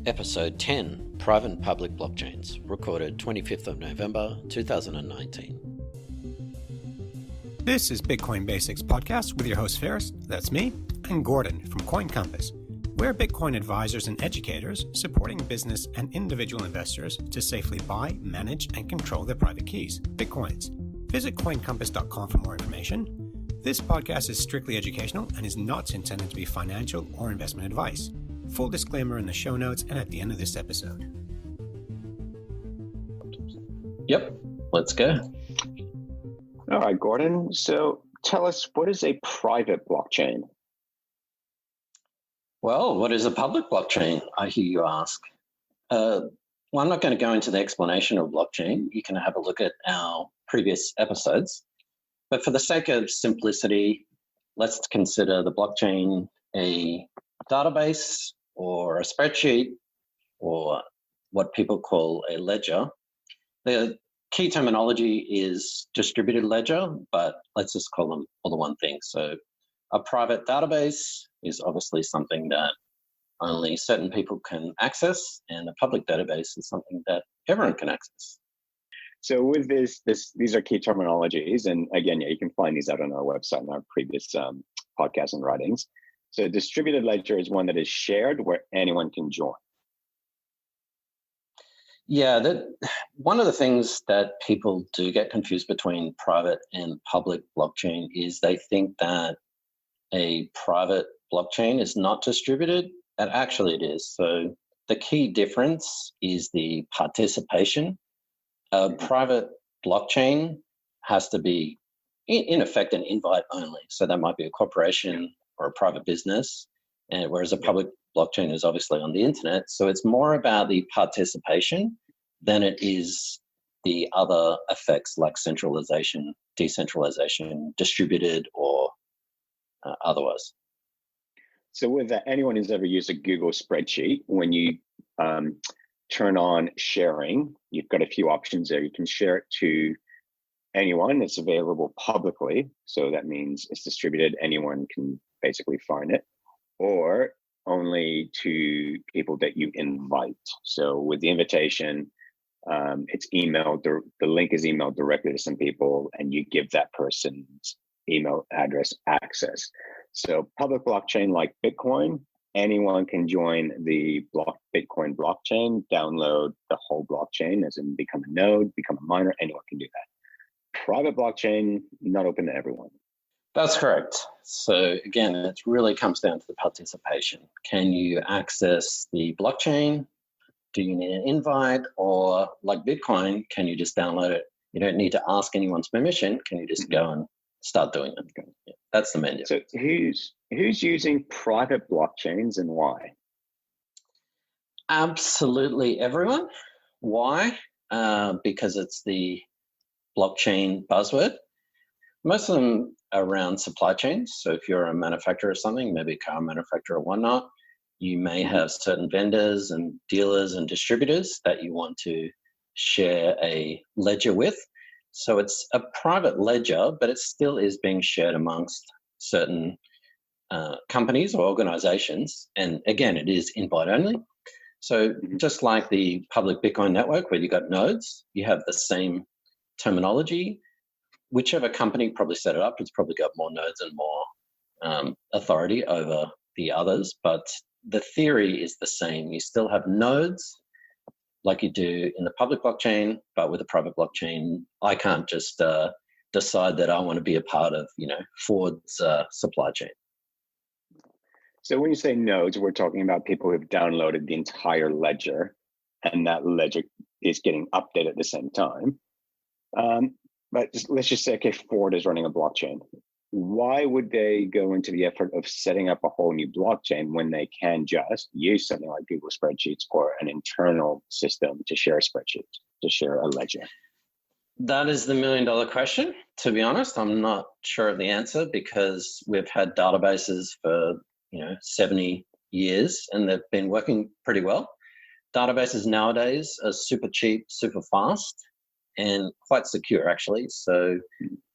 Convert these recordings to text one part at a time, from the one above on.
Episode 10, Private and Public Blockchains, recorded 25th of November 2019. This is BitcoinBasics Podcast with your host Faris, that's me, and Gordon from Coin Compass. We're Bitcoin advisors and educators supporting business and individual investors to safely buy, manage, and control their private keys, Bitcoins. Visit coincompass.com for more information. This podcast is strictly educational and is not intended to be financial or investment advice. Full disclaimer in the show notes and at the end of this episode. Yep, let's go. All right, Gordon. So tell us, what is a private blockchain? Well, what is a public blockchain, I hear you ask? Well, I'm not going to go into the explanation of blockchain. You can have a look at our previous episodes. But for the sake of simplicity, let's consider the blockchain a database or a spreadsheet or what people call a ledger. The key terminology is distributed ledger, but let's just call them all the one thing. So a private database is obviously something that only certain people can access, and a public database is something that everyone can access. So with these are key terminologies, and again, you can find these out on our website and our previous podcasts and writings. So distributed ledger is one that is shared where anyone can join. Yeah, one of the things that people do get confused between private and public blockchain is they think that a private blockchain is not distributed, and actually it is. So the key difference is the participation. A private blockchain has to be, in effect, an invite only. So that might be a corporation or a private business, and whereas a public blockchain is obviously on the internet. So it's more about the participation than it is the other effects like centralization, decentralization, distributed, or otherwise. So with that, anyone who's ever used a Google spreadsheet, when you turn on sharing, you've got a few options there. You can share it to anyone. It's available publicly. So that means it's distributed. Anyone can basically find it, or only to people that you invite. So with the invitation, it's emailed, the link is emailed directly to some people, and you give that person's email address access. So public blockchain like Bitcoin, anyone can join the Bitcoin blockchain, download the whole blockchain, as in become a node, become a miner, anyone can do that. Private blockchain, not open to everyone. That's correct. So again, it really comes down to the participation. Can you access the blockchain? Do you need an invite? Or like Bitcoin, can you just download it? You don't need to ask anyone's permission. Can you just go and start doing it? Yeah, that's the main difference. So who's using private blockchains and why? Absolutely everyone. Why? Because it's the blockchain buzzword. Most of them are around supply chains. So if you're a manufacturer of something, maybe a car manufacturer or whatnot, you may have certain vendors and dealers and distributors that you want to share a ledger with. So it's a private ledger, but it still is being shared amongst certain companies or organizations. And again, it is invite only. So just like the public Bitcoin network where you got nodes, you have the same terminology. Whichever company probably set it up, it's probably got more nodes and more authority over the others. But the theory is the same. You still have nodes like you do in the public blockchain, but with a private blockchain, I can't just decide that I want to be a part of, Ford's supply chain. So when you say nodes, we're talking about people who have downloaded the entire ledger, and that ledger is getting updated at the same time. But let's just say, okay, Ford is running a blockchain. Why would they go into the effort of setting up a whole new blockchain when they can just use something like Google Spreadsheets or an internal system to share a spreadsheet, to share a ledger? That is the $1 million question. To be honest, I'm not sure of the answer because we've had databases for 70 years and they've been working pretty well. Databases nowadays are super cheap, super fast, and quite secure actually. So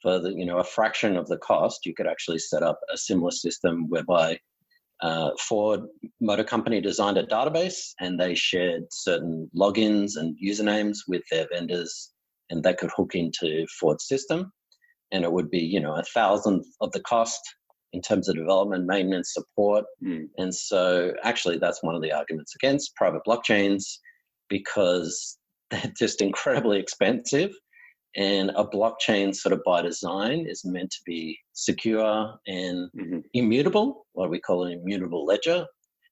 for a fraction of the cost, you could actually set up a similar system whereby Ford Motor Company designed a database, and they shared certain logins and usernames with their vendors, and they could hook into Ford's system, and it would be 1,000th of the cost in terms of development, maintenance, support. And so actually that's one of the arguments against private blockchains, because they're just incredibly expensive. And a blockchain sort of by design is meant to be secure and immutable, what we call an immutable ledger.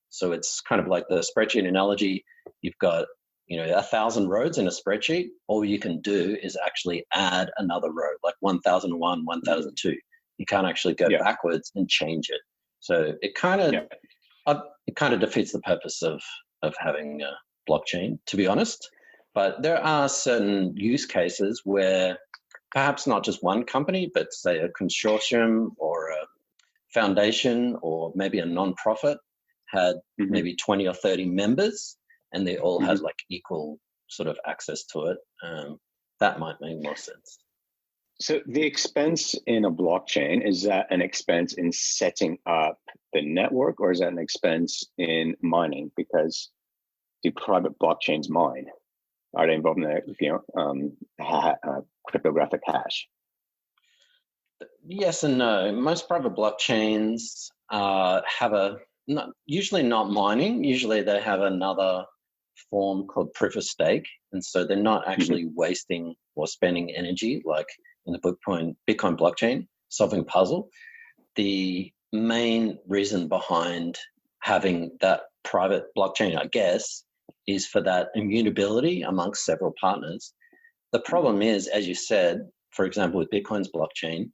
So it's kind of like the spreadsheet analogy. You've got 1,000 rows in a spreadsheet. All you can do is actually add another row, like 1001, 1002. You can't actually go backwards and change it. So it kind of defeats the purpose of having a blockchain, to be honest. But there are certain use cases where perhaps not just one company, but say a consortium or a foundation or maybe a nonprofit had maybe 20 or 30 members, and they all had like equal sort of access to it. That might make more sense. So the expense in a blockchain, is that an expense in setting up the network, or is that an expense in mining? Because do private blockchains mine? Are they involved in the cryptographic hash? Yes and no. Most private blockchains have usually not mining. Usually they have another form called proof of stake, and so they're not actually wasting or spending energy like in the Bitcoin blockchain solving a puzzle. The main reason behind having that private blockchain, I guess, is for that immutability amongst several partners. The problem is, as you said, for example, with Bitcoin's blockchain,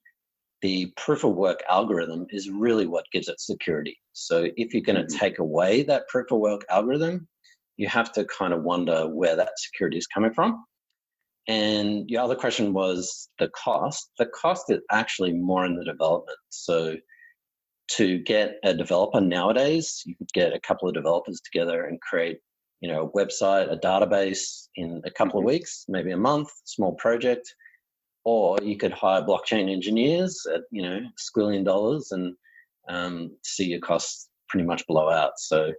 the proof of work algorithm is really what gives it security. So if you're going to take away that proof of work algorithm, you have to kind of wonder where that security is coming from. And your other question was the cost. The cost is actually more in the development. So to get a developer nowadays, you could get a couple of developers together and create a website, a database in a couple of weeks, maybe a month, small project. Or you could hire blockchain engineers at, $1 squillion and see your costs pretty much blow out. So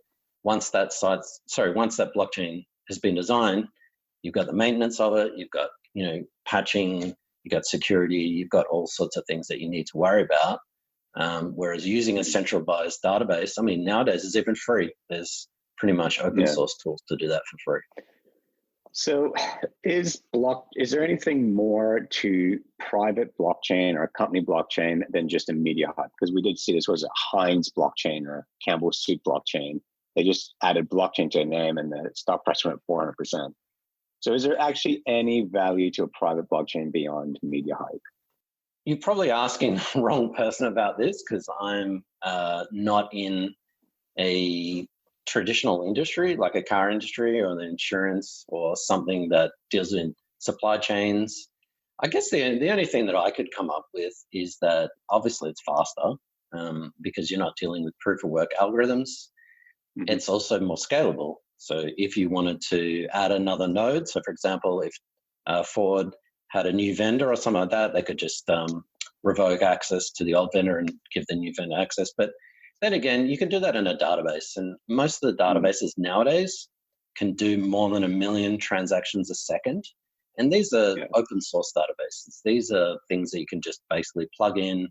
once that blockchain has been designed, you've got the maintenance of it, you've got, patching, you've got security, you've got all sorts of things that you need to worry about. Whereas using a centralized database, nowadays is even free. There's pretty much open source tools to do that for free. So is there anything more to private blockchain or company blockchain than just a media hype? Because we did see this was a Heinz blockchain or Campbell Soup blockchain. They just added blockchain to a name and the stock price went 400%. So is there actually any value to a private blockchain beyond media hype? You're probably asking the wrong person about this, because I'm not in a traditional industry like a car industry or the insurance or something that deals in supply chains. I guess the only thing that I could come up with is that obviously it's faster because you're not dealing with proof of work algorithms. It's also more scalable. So if you wanted to add another node, so for example, if Ford had a new vendor or something like that, they could just revoke access to the old vendor and give the new vendor access. But then again, you can do that in a database, and most of the databases nowadays can do more than 1 million transactions a second. And these are open source databases. These are things that you can just basically plug in.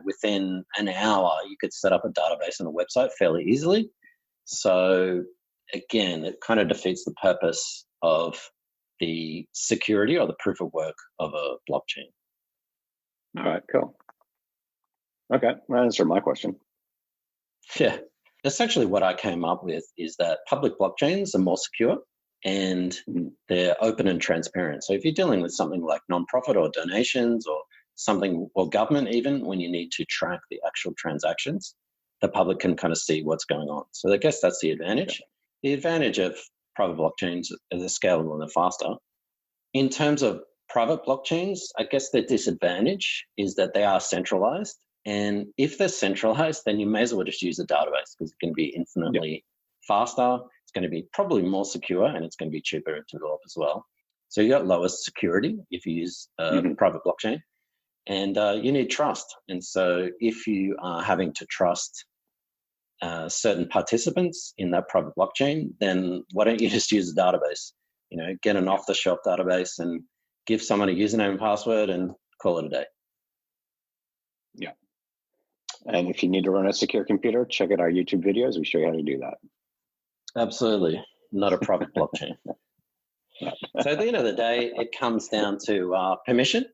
Within an hour, you could set up a database on a website fairly easily. So again, it kind of defeats the purpose of the security or the proof of work of a blockchain. All right, cool. Okay, that answered my question. Yeah. Essentially what I came up with is that public blockchains are more secure and they're open and transparent. So if you're dealing with something like nonprofit or donations or something, or government even, when you need to track the actual transactions, the public can kind of see what's going on. So I guess that's the advantage. The advantage of private blockchains is they're scalable and they're faster. In terms of private blockchains, I guess the disadvantage is that they are centralized. And if they're centralized, then you may as well just use a database because it can be infinitely faster. It's going to be probably more secure, and it's going to be cheaper to develop as well. So you got lower security if you use private blockchain, and you need trust. And so if you are having to trust certain participants in that private blockchain, then why don't you just use a database? Get an off-the-shelf database and give someone a username and password and call it a day. Yeah. And if you need to run a secure computer, check out our YouTube videos. We show you how to do that. Absolutely. Not a private blockchain. So at the end of the day, it comes down to permission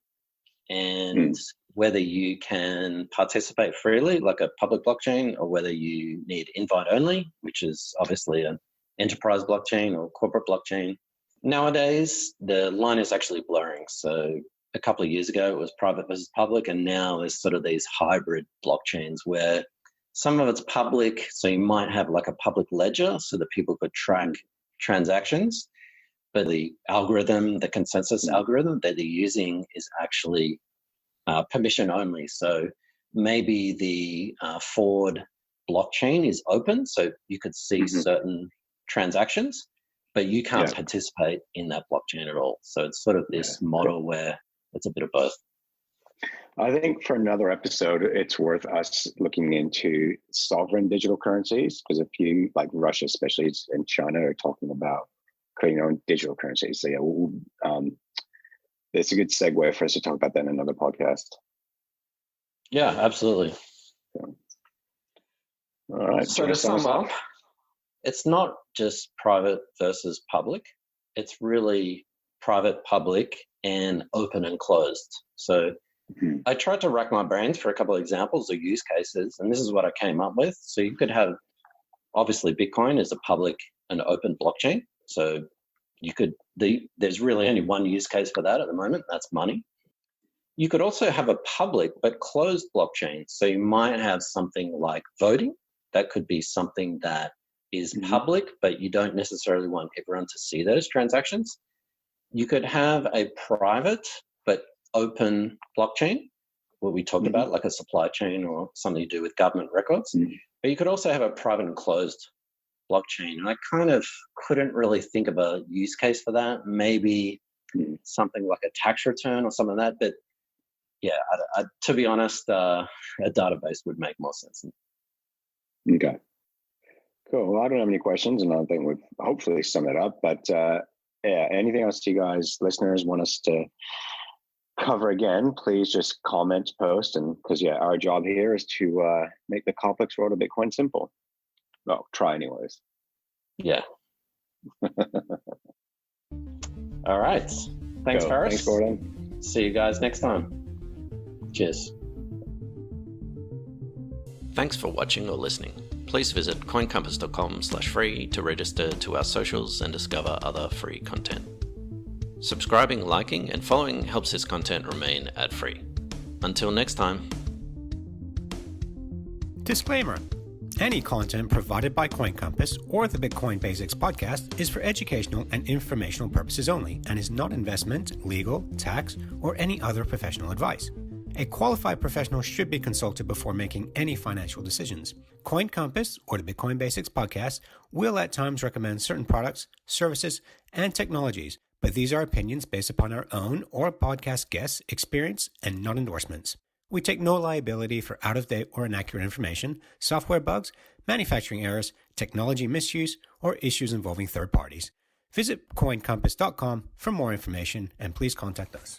and whether you can participate freely like a public blockchain, or whether you need invite only, which is obviously an enterprise blockchain or corporate blockchain. Nowadays, the line is actually blurring. So a couple of years ago, it was private versus public, and now there's sort of these hybrid blockchains where some of it's public, so you might have like a public ledger so that people could track transactions, but the algorithm, the consensus algorithm that they're using is actually permission only. So maybe the Ford blockchain is open, so you could see certain transactions, but you can't participate in that blockchain at all. So it's sort of this model where it's a bit of both. I think for another episode, it's worth us looking into sovereign digital currencies, because a few, like Russia, especially, and China, are talking about creating their own digital currencies. So it's a good segue for us to talk about that in another podcast. Yeah, absolutely. All right. So to sum up, it's not just private versus public. It's really private, public, and open and closed. So I tried to rack my brains for a couple of examples or use cases, and this is what I came up with. So you could have, obviously, Bitcoin is a public and open blockchain. So you could, there's really only one use case for that at the moment. That's money. You could also have a public but closed blockchain. So you might have something like voting. That could be something that is public, but you don't necessarily want everyone to see those transactions. You could have a private but open blockchain, what we talked about, like a supply chain or something to do with government records. But you could also have a private and closed blockchain. And I kind of couldn't really think of a use case for that. Maybe something like a tax return or something like that. But yeah, to be honest, a database would make more sense. Okay. Cool. Well, I don't have any questions, and I think we've hopefully summed it up. But anything else you guys, listeners, want us to cover again, please just comment, post, and because our job here is to make the complex world of Bitcoin simple. Well, try anyways. Yeah. All right. Thanks, Faris. Thanks, Gordon. See you guys next time. Cheers. Thanks for watching or listening. Please visit coincompass.com/free to register to our socials and discover other free content. Subscribing, liking, and following helps this content remain ad-free. Until next time. Disclaimer. Any content provided by Coin Compass or the Bitcoin Basics Podcast is for educational and informational purposes only and is not investment, legal, tax, or any other professional advice. A qualified professional should be consulted before making any financial decisions. Coin Compass or the Bitcoin Basics Podcast will at times recommend certain products, services, and technologies, but these are opinions based upon our own or podcast guests' experience and not endorsements. We take no liability for out-of-date or inaccurate information, software bugs, manufacturing errors, technology misuse, or issues involving third parties. Visit coincompass.com for more information and please contact us.